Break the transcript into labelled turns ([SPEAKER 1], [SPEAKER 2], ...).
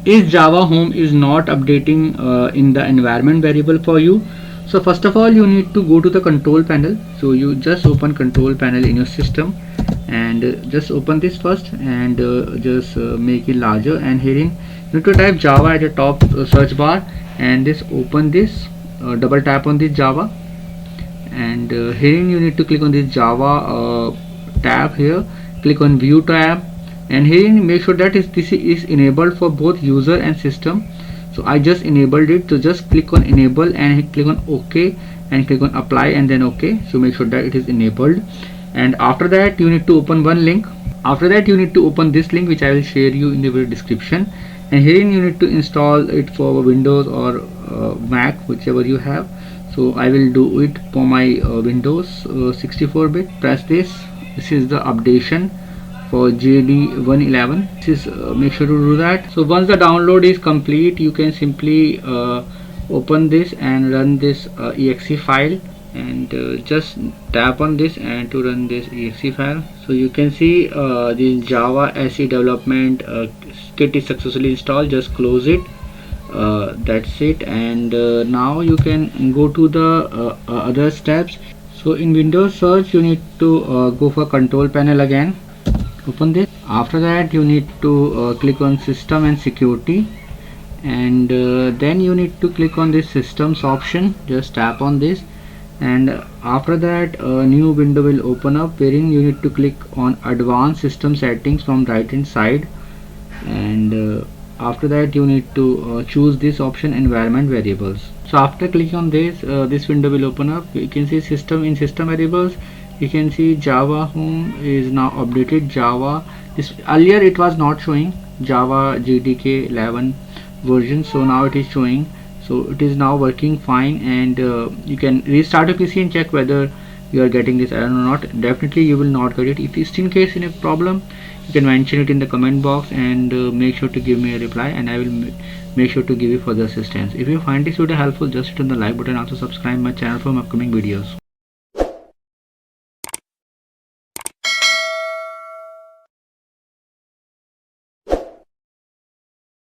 [SPEAKER 1] is Java home is not updating in the environment variable for you. So first of all, you need to go to the control panel. So you just open control panel in your system, and just open this first, and just make it larger, and herein you need to type Java at the top search bar, and this open this, double tap on this Java, and herein you need to click on this Java tab here, click on view tab, and herein make sure that this is enabled for both user and system. So I just enabled it, so just click on enable and click on OK and click on apply and then OK. So make sure that it is enabled, and after that you need to open one link. After that you need to open this link, which I will share you in the video description, and herein you need to install it for Windows or Mac, whichever you have. So I will do it for my Windows 64-bit. Press this. This is the updation for JD111. This is make sure to do that. So once the download is complete, you can simply open this and run this exe file, and just tap on this and to run this exe file. So you can see the Java SE development kit is successfully installed. Just close it. That's it, and now you can go to the other steps. So in Windows search, you need to go for control panel again, open this. After that you need to click on system and security, and then you need to click on this systems option. Just tap on this, and after that a new window will open up, wherein you need to click on advanced system settings from right hand side, and after that you need to choose this option environment variables. So after clicking on this, this window will open up. You can see system variables. You can see Java home is now updated. Java, this earlier it was not showing Java JDK 11 version, so now it is showing. So it is now working fine, and you can restart your PC and check whether you are getting this error or not. Definitely you will not get it. If it's in case in a problem, you can mention it in the comment box, and make sure to give me a reply, and I will make sure to give you further assistance. If you find this video helpful, just hit on the like button. Also subscribe my channel for upcoming videos.